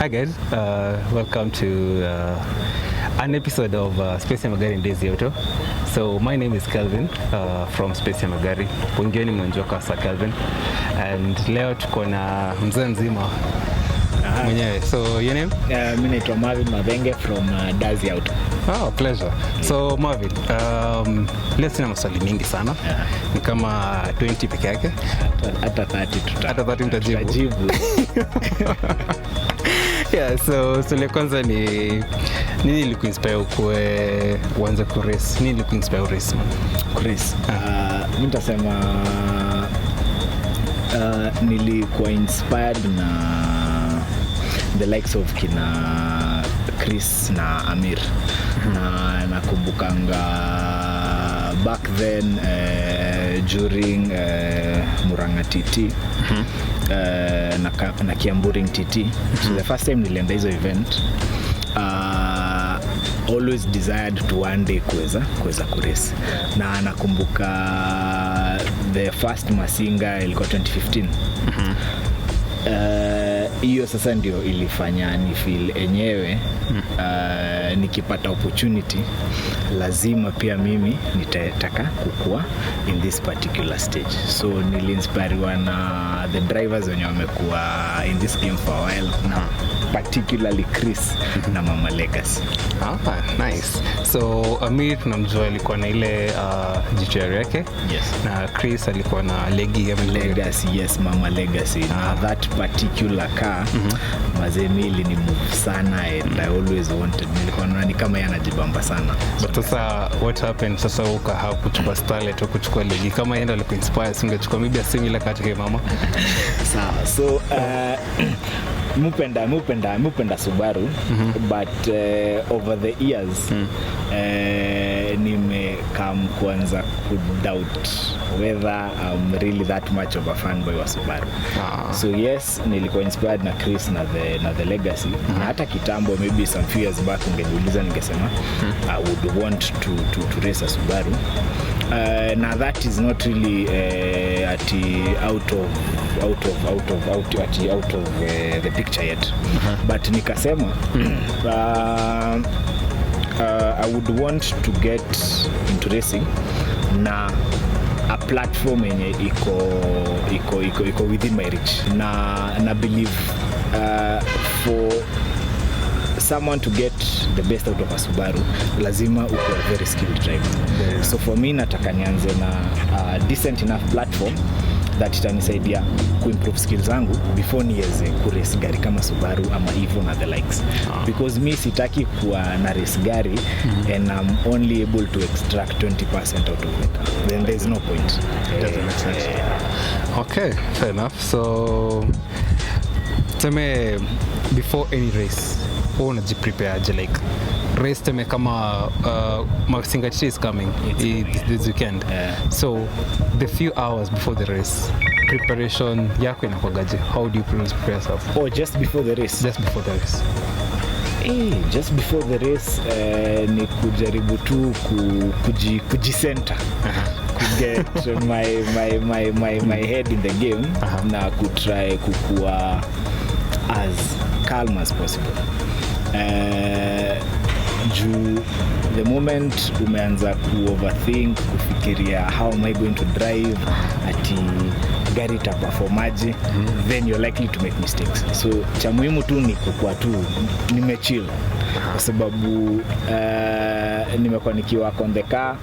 Hi guys, welcome to an episode of SpaceYaMagari and Dazy. So my name is Kelvin from SpaceYaMagari. Wengine mnanijua sa Kelvin. And leo tuko na mzee mzima mwenyewe. So your name? Mimi naitwa Marvin Mathenge from Dazy out. Oh, pleasure. So Marvin, leo sina maswali mingi sana. Ni kama 20 peke yake. Hata 30 hata 30 mtajibu. Yeah, so le kwanza ni nini ilikuinspire uanze kurace? Nini ilikuinspire race man? Race. Mimi nitasema nilikuwa inspired na the likes of kina Chris na Amir. Na nakumbukanga back then during Muranga TT na Kiamburing TT. So the first time nilienda hizo event, always desired to one day kuweza kurace. Na nakumbuka the first Masinga ilikuwa 2015. Hiyo sasa ndio ilifanya ni feel enyewe nikipata opportunity lazima pia mimi nitataka kukua in this particular stage. So nilinspiriwa na the drivers wenye wamekuwa in this game for a while, na particularly Chris na Mama Legacy. Nice. So Amir tunamjua alikuwa na ile GTR yake. Yes. Na Chris alikuwa na Legacy. Yes, Mama Legacy. Na that particular car mazemili ni move sana, and I always wanted, nilikuwa naona kama yanajibamba sana. But sasa what happened sasa ukaha kuchukua Starlet au kuchukua Legacy? Kama yenda alikuinspire singechukua maybe a similar car kama mama. Sawa. So mupenda Subaru, but over the years nimekam kuanza doubt whether I'm really that much of a fanboy wa Subaru. So yes, nilikuwa inspired na Chris na the Legacy. Na hata kitambo, maybe some few years back, ungeniuliza ningesema I would want to race a Subaru. Now that is not really out of the picture yet. But nikasema I would want to get into racing na a platform yenye iko within my reach. Na believe for someone to get the best out of a Subaru lazima uko a very skilled driver. So for me nataka nianze na decent enough platform that itanisaidia kuimprove skills zangu before niweze kurace gari kama Subaru ama Evo na the likes. Because me sitaki kuwa na race gari and I'm only able to extract 20% out of it. Then there's no point. Doesn't make sense. Okay, fair enough. So teme before any race unajiprepare aje, like race teme kama Masinga is coming this weekend. So the few hours before the race preparation yako inakuagaje? How do you prepare yourself? Oh, just before the race? Just before the race. Just before the race ni kujaribu tu kujicenter, get my head in the game, na kutry kukua as calm as possible. The moment umeanza overthink, kufikiria how am I going to drive, ati gari itaperformaje, then you're likely to make mistakes. So cha muhimu tu ni kukua tu nimechill, kwa sababu nimekuwa nikiwa on the car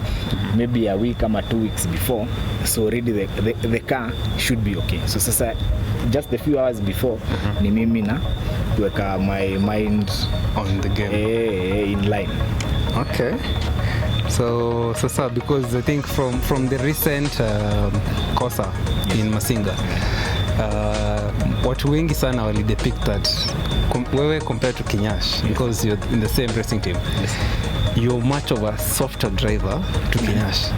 maybe a week ama 2 weeks before, so already the car should be okay. So sasa just the few hours before ni mimi na kuweka my mind on the game, in line. Okay. So because I think from the recent Kosa in Masinga, watu wengi sana wali depict that wewe compared to Kinyash, because you're in the same racing team. Yes. You're much of a softer driver to Kinyash.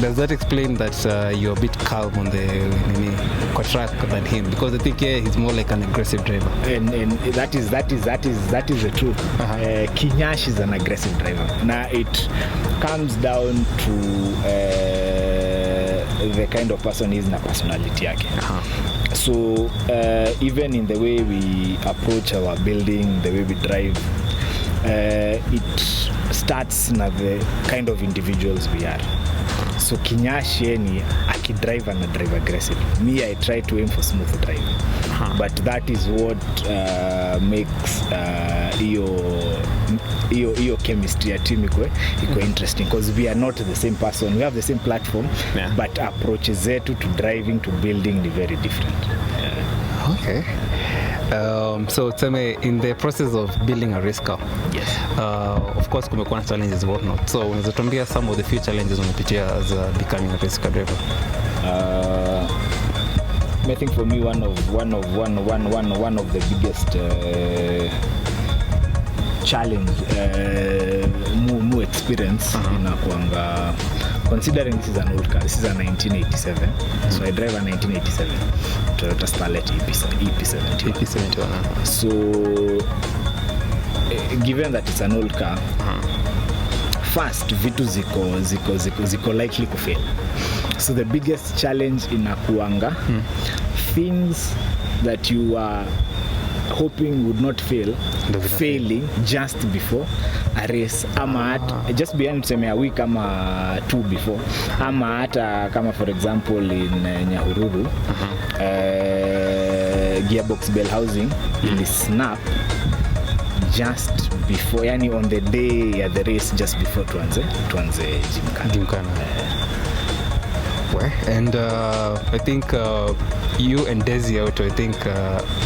Does that explain that you're a bit calm on the track than him? Because I think he's more like an aggressive driver. And that is the truth. Kinyash is an aggressive driver. Now it comes down to the kind of person he is na personality yake. So even in the way we approach our building, the way we drive, it starts na the kind of individuals we are. So Kinyash ni akidrive and drive aggressively. Me, I try to aim for smooth drive. But that is what makes iyo chemistry ya team iko interesting, because we are not the same person. We have the same platform, but approaches zetu to driving to building ni very different. Okay. So tuseme in the process of building a race car, yes, of course kumekuwa na challenges and whatnot. So unaweza tuambia some of the few challenges umepitia as becoming a race car driver? I think for me one of the biggest challenge mu experience inakuanga, considering this is an old car, this is a 1987, so I drive a 1987 Toyota Starlet EP71. So given that it's an old car, first vitu ziko likely to fail. So the biggest challenge inakuanga things that you are hoping would not fail, failing just before a race, ama just behind tuseme a week ama 2 before, ama hata kama for example in Nyahururu gearbox bell housing ili snap just before, yani on the day ya the race, just before tuanze gymkhana. And I think you and Dazy out, I think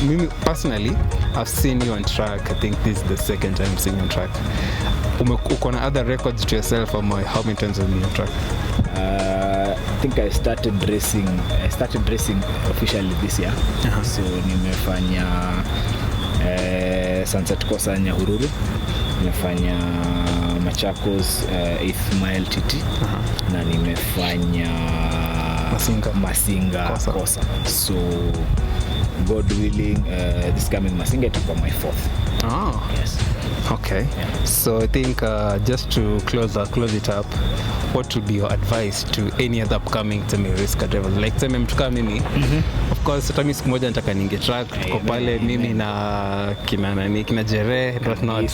me personally I've seen you on track. I think this is the second time seeing you on track. Uko na other records to yourself, or how many times have you been on track? I think I started racing officially this year. So nimefanya Sunset Kosa Nyahururu, nimefanya Machakos 8th mile TT, na nimefanya Masinga Kosa. So God willing, this coming Masinga itakuwa my 4th. Yes. Okay. Yeah. So I think just to close it up, what would be your advice to any other upcoming race car drivers? Like mtu kama mimi, of course hata mimi siku moja nataka ninge track, tuko pale mimi na kina Jere, not.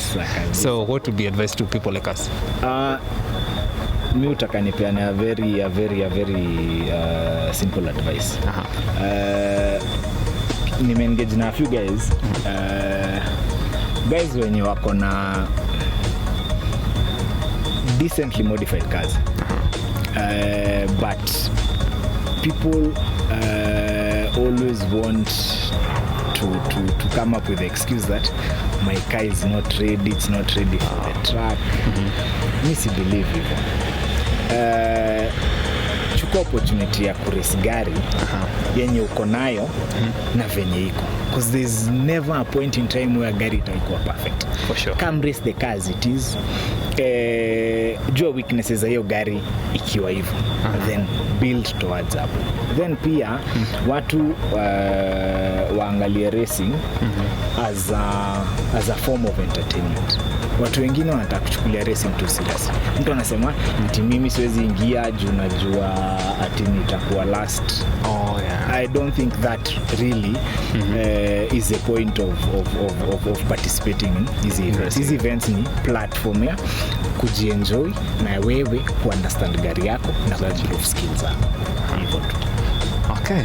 So what would be advice to people like us? Mi utaka nipeane a very simple advice. Nimeengage na a few guys wenye wako na decently modified cars, but people always want to come up with the excuse that my car is not ready, it's not ready for the track. Mi si believe hivyo. Chukua opportunity ya kurace gari yenye uko nayo na venye iko, because there's never a point in time where gari itakuwa perfect. For sure. Come race the car as it is. Jua weaknesses za hiyo gari ikiwa hivyo, then build towards up. Then pia watu waangalie racing as a form of entertainment. Watu wengine wanataka kuchukulia racing too serious. Mtu anasema ati mimi siwezi ingia juu najua ati nitakuwa last. I don't think that really is the point of participating in these events. These events ni platform ya kujienjoy na wewe kuunderstand gari yako na kuimprove skills zako. Hivyo tu. Okay.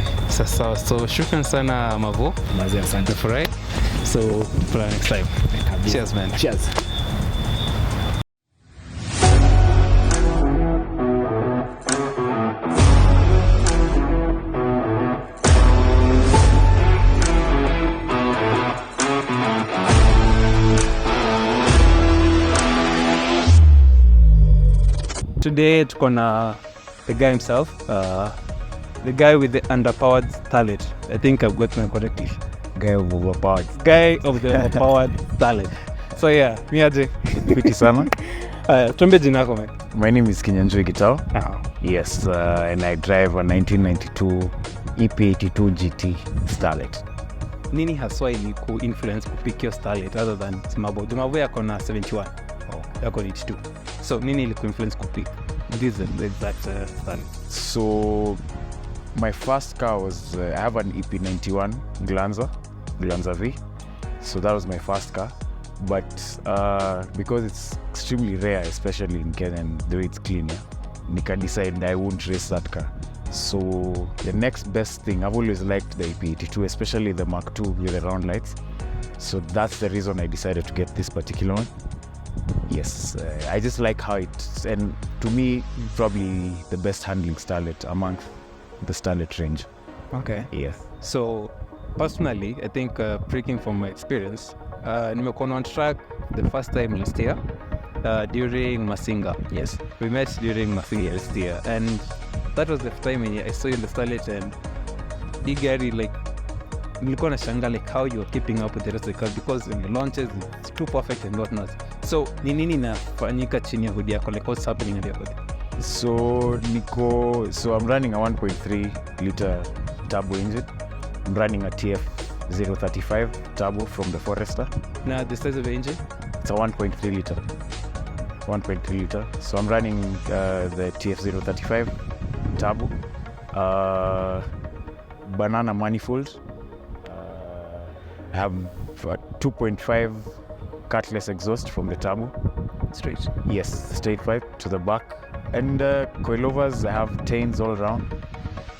So shukran sana Mavo. Mazia asante. Furahi. So for next time. Cheers man. Cheers. Today tuko na the guy himself, the guy with the underpowered talent. I think I've got my correctly. Guy of the overpowered talent. So yeah, miaje? Fiti sana. Tuambie jina lako man. My name is Kinyash Gitau. Yes, and I drive a 1992 EP82 GT Starlet. Nini haswa ili ku-influence kupick your Starlet other than Mabo? Mabo yako na 71. Yako 82. So nini ili ku-influence kupick? This is the exact Starlet. So My first car was, I have an EP91 Glanza V. So that was my first car. But because it's extremely rare, especially in Kenya, and the way it's clean, Nika decided I won't race that car. So the next best thing, I've always liked the EP82, especially the Mark II with the round lights. So that's the reason I decided to get this particular one. Yes, I just like how it's, and to me, probably the best handling starlet amongst the starlet range. Okay. Yes. So personally, I think breaking from my experience, nimekuwa on track the first time last year during Masinga. Yes. We met during Masinga last year, and that was the time when I saw you in the starlet, and Igari, like, nilikuwa nashanga like how you are keeping up with the rest of the cars, because when the launches it's too perfect and whatnot. So ni nini inafanyika chini ya hood yako, like what's happening in your hood? So I'm running a 1.3 liter turbo engine. I'm running a TF 035 turbo from the Forester. Now the size of the engine? It's a 1.3 liter. 1.3 liter. So I'm running the TF 035 turbo. Banana manifold. I have a 2.5 cutlass exhaust from the turbo. Straight? Yes, straight pipe to the back. And coilovers, I have chains all around.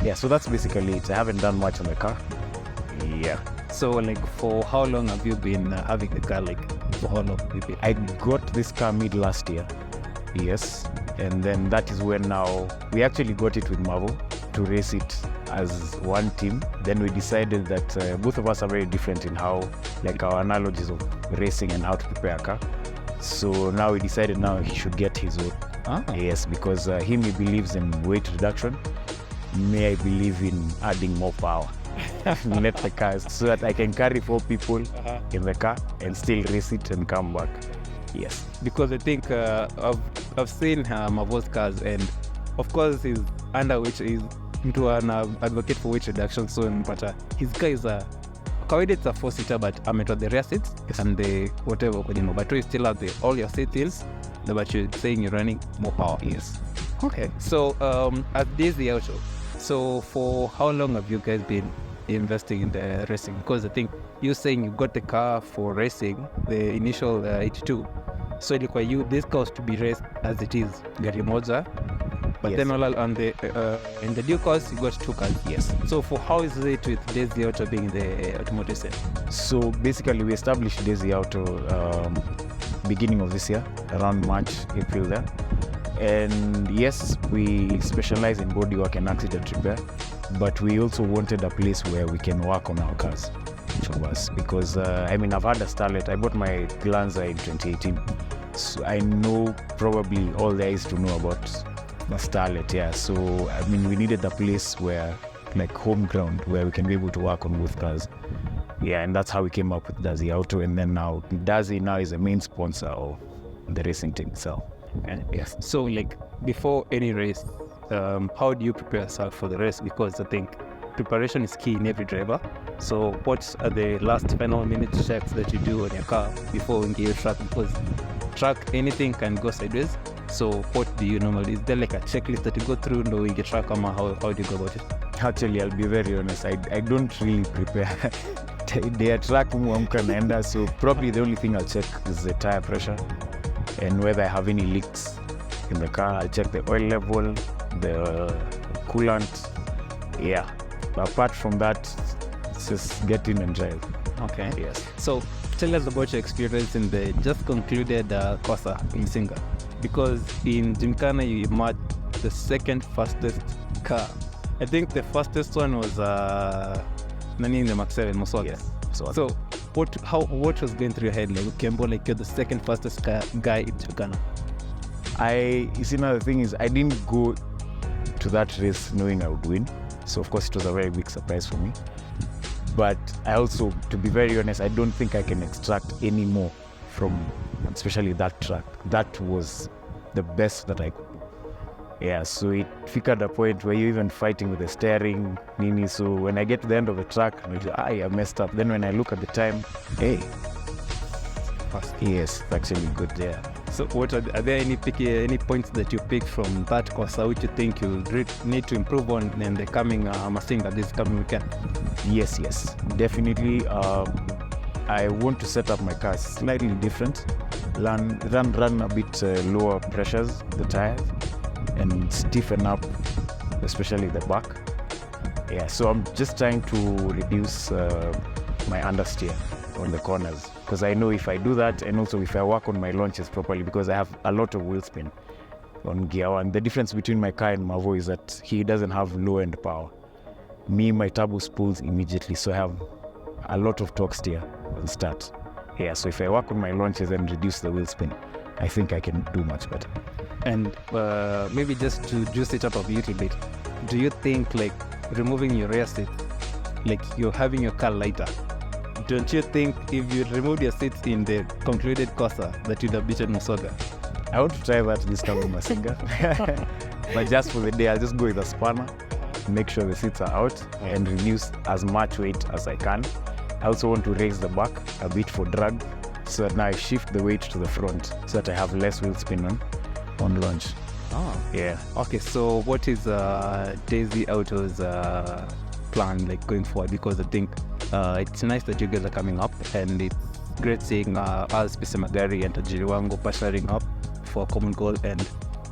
Yeah, so that's basically it. I haven't done much on the car. Yeah. So like for how long have you been having the car? Like for how long have you been? I got this car mid last year. Yes. And then that is when now we actually got it with Marvel to race it as one team. Then we decided that both of us are very different in how, like, our analogies of racing and how to prepare a car. So now we decided now he should get his own. Yes, because he believes in weight reduction. Me, I believe in adding more power. Let the cars so that I can carry 4 people in the car and still race it and come back. Yes. Because I think I've seen Marvel's cars, and of course he's underweight, he's into an advocate for weight reduction soon, but his car is kawaida it's a 4-seater, but I'm at the rear seats and the whatever, but you still have all your seat hills, but you're saying you're running more power. Yes. Okay. So at Dazy Auto, so for how long have you guys been investing in the racing? Because I think you're saying you got the car for racing, the initial 82. So ilikuwa this car was to be raced as it is, gari moja. But yes. Then all on the in the new cars, you got 2 cars. Yes. So for how is it with Dazy Auto being the automotive scene? So basically we established Dazy Auto beginning of this year, around March, April there. And yes, we specialize in bodywork and accident repair, but we also wanted a place where we can work on our cars, each of us, because I've had a starlet. I bought my Glanza in 2018, so I know probably all there is to know about the starlet. Yeah, so we needed a place where, like, home ground where we can be able to work on both cars. Yeah, and that's how we came up with Dazy Auto, and then now Dazy now is the main sponsor of the racing team itself. Okay. Yes. So like before any race, how do you prepare yourself for the race? Because I think preparation is key in every driver. So what are the last final minute checks that you do on your car before you get track? Because track, anything can go sideways. So what do you normally, is there like a checklist that you go through knowing your track, how do you go about it? Actually, I'll be very honest, I don't really prepare. Their track muamka naenda, so probably the only thing I'll check is the tire pressure and whether I have any leaks in the car. I'll check the oil level, the coolant. Yeah. But apart from that, it's just get in and drive. Okay. Yes. So tell us about your experience in the just concluded Corsa in Singa. Because in Gymkhana you met the second fastest car. I think the fastest one was Nani in the Mach 7 Moswaka. Yes. So what was going through your head? Like, okay, like you're the second fastest guy in Gymkhana. You see, now the thing is, I didn't go to that race knowing I would win. So of course it was a very big surprise for me. But I also, to be very honest, I don't think I can extract any more from especially that track. That was the best that I could do. Yeah, so it figured a point where you're even fighting with the steering, Nini. So when I get to the end of the track, I messed up. Then when I look at the time, hey, fast. Yes, it's actually good there. Yeah. So what are there any points that you picked from that course which you think you need to improve on in the coming Mathenge this coming weekend? Yes, definitely. I want to set up my car slightly different, run a bit lower pressures, the tires, and stiffen up, especially the back. Yeah, so I'm just trying to reduce my understeer on the corners, because I know if I do that, and also if I work on my launches properly, because I have a lot of wheel spin on gear one. The difference between my car and Mavo is that he doesn't have low end power. Me, my turbo spools immediately, so I have a lot of torque steer on start. Yeah, so if I work on my launches and reduce the wheel spin, I think I can do much better. And maybe just to juice it up a little bit, do you think like removing your rear seat, like you're having your car lighter, don't you think if you removed your seats in the concluded Corsa that you'd have beaten Muswaga? I want to try that this time with Mathenge. But just for the day, I'll just go with a spanner, make sure the seats are out, and reduce as much weight as I can. I also want to raise the back a bit for drag, so that now I shift the weight to the front, so that I have less wheel spin on launch. Oh, yeah. Okay, so what is Dazy Auto's plan like going forward? Because I think it's nice that you guys are coming up, and it's great seeing us, SpaceYaMagari and TAJIRI WANGU partnering up for a common goal. And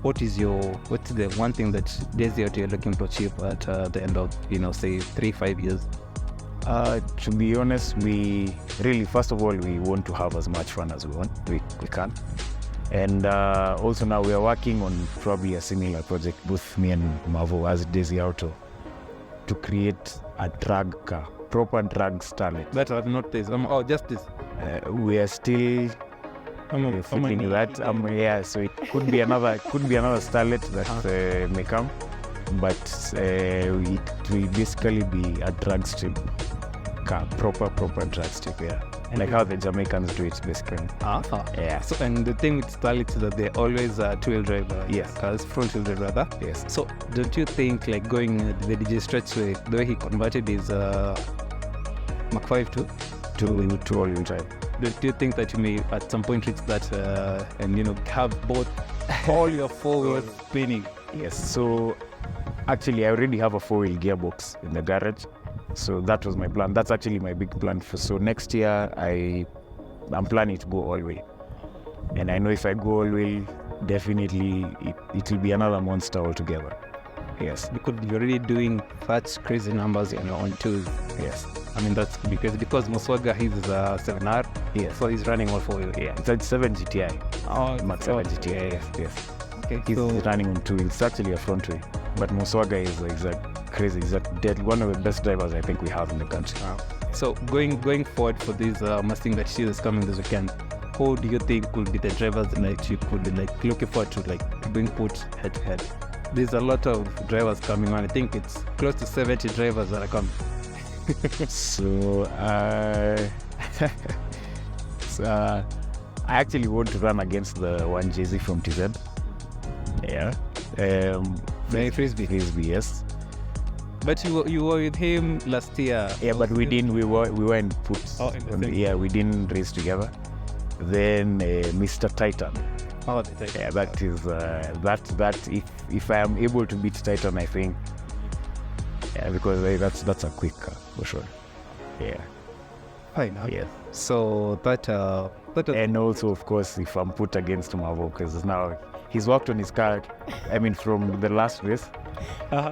what's the one thing that Dazy Auto you're looking to achieve at the end of, say 3-5 years? To be honest, we really, first of all, we want to have as much fun as we can. And also now we are working on probably a similar project, both me and Mavo as Dazy Auto, to create a drag car, proper drag starlet. That was not this. Just this. We are still thinking that. Yeah, so it could be another starlet that may come, but it will basically be a drag strip car, proper drag strip. Yeah. Like how the Jamaicans do it, basically. Yeah. So, and the thing with starlets is that they're always two-wheel drive cars, front-wheel drive rather. Yes. So, don't you think, like going the DJ Stretch way, the way he converted his Mach 5 to all-wheel drive? Do you think that you may at some point reach that and have both all your four wheels spinning? Yes. So, actually, I already have a four-wheel gearbox in the garage. So that was my plan. That's actually my big plan. So next year, I'm planning to go all way. And I know if I go all way, definitely it will be another monster altogether. Yes. Because you're already doing such crazy numbers on your own too. Yes. I mean, that's because Muswaga, he's a 7R. Yes. So he's running all four wheels. Yeah. It's a 7 GTI. Oh, Max 7 GTI. Yes. Okay. He's running on two wheels. It's actually a front wheel. But Muswaga is crazy. He's one of the best drivers I think we have in the country. Wow. So going forward for this Mathenge that she is coming this weekend, who do you think will be the drivers that you could be looking forward to being put head to head? There's a lot of drivers coming on. I think it's close to 70 drivers that are coming. So I actually want to run against the one Dazy from TZ. Yeah. Frisbee, yes. But you were with him last year. Yeah, but we didn't. We weren't put. We didn't race together. Then Mr. Titan. Oh, the Titan. Yeah, that is that. If I am able to beat Titan, I think. Yeah, because that's a quick car for sure. Yeah. Fine. Okay. Yes. So that. And also, of course, if I'm put against Mavo, because now he's worked on his car. I mean, from the last race.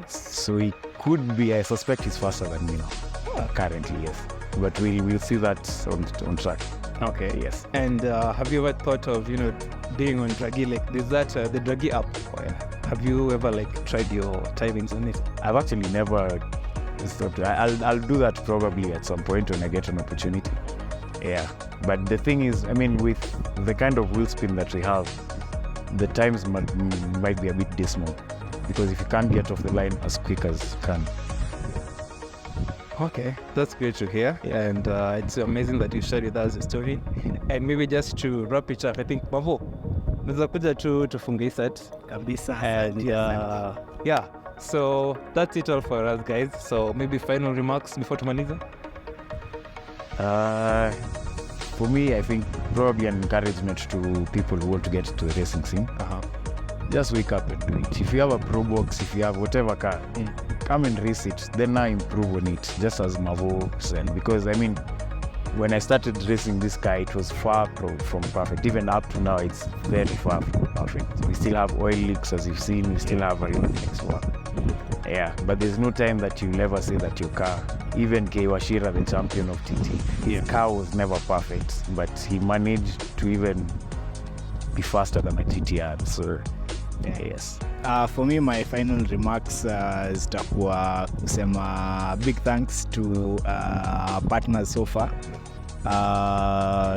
So he could be. I suspect he's faster than me now. Currently, yes. But we'll see that on track. Okay. Yes. And have you ever thought of being on Draghi? Like, there's that the Draghi app. Oh, yeah. Have you ever tried your timings on it? I've actually never stopped. I'll do that probably at some point when I get an opportunity. Yeah. But the thing is, I mean, with the kind of wheel spin that we have, the times might be a bit dismal, because if you can't get off the line as quick as you can. Okay, that's great to hear. Yeah. And it's amazing that you shared with us the story. And maybe just to wrap it up, I think Mavo, naweza kuja tu tufunge set kabisa. And yeah, so that's it all for us, guys. So maybe final remarks before tumaliza. for me, I think probably an encouragement to people who want to get into the racing scene. Just wake up and do it. If you have a Pro Box, if you have whatever car, come and race it. Then now improve on it, just as Mavo said. Because I mean, when I started racing this car, it was far from perfect. Even up to now, it's very far from perfect. We still have oil leaks, as you've seen. We still have everything. So, yeah, but there's no time that you'll ever say that your car, even Kei Washira, the champion of TT, his car was never perfect, but he managed to even be faster than a GTR. So, yeah, yes. For me, my final remarks zitakuwa kusema big thanks to our partners so far.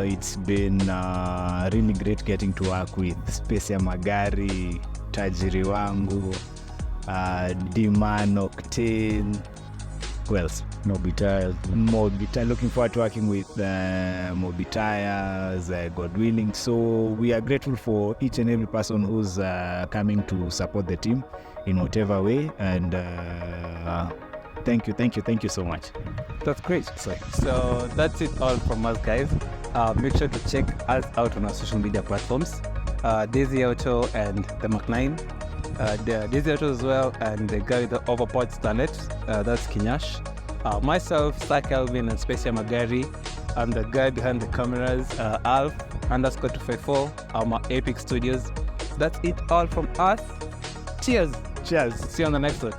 It's been really great getting to work with SpaceYaMagari, TAJIRI WANGU, Demand, Octane, who else? Mobitire. Looking forward to working with Mobitires, God willing. So we are grateful for each and every person who's coming to support the team in whatever way. And thank you so much. That's great. So that's it all from us, guys. Make sure to check us out on our social media platforms. Dazy Auto and the Mac9. The Dazy Auto as well, and the guy with the overpowered starlet, that's Kinyash. Myself, Sak Alvin, and SpaceYaMagari. I'm the guy behind the cameras, ALF _254. I'm at Apic Studios. That's it all from us. Cheers. Cheers. See you on the next one.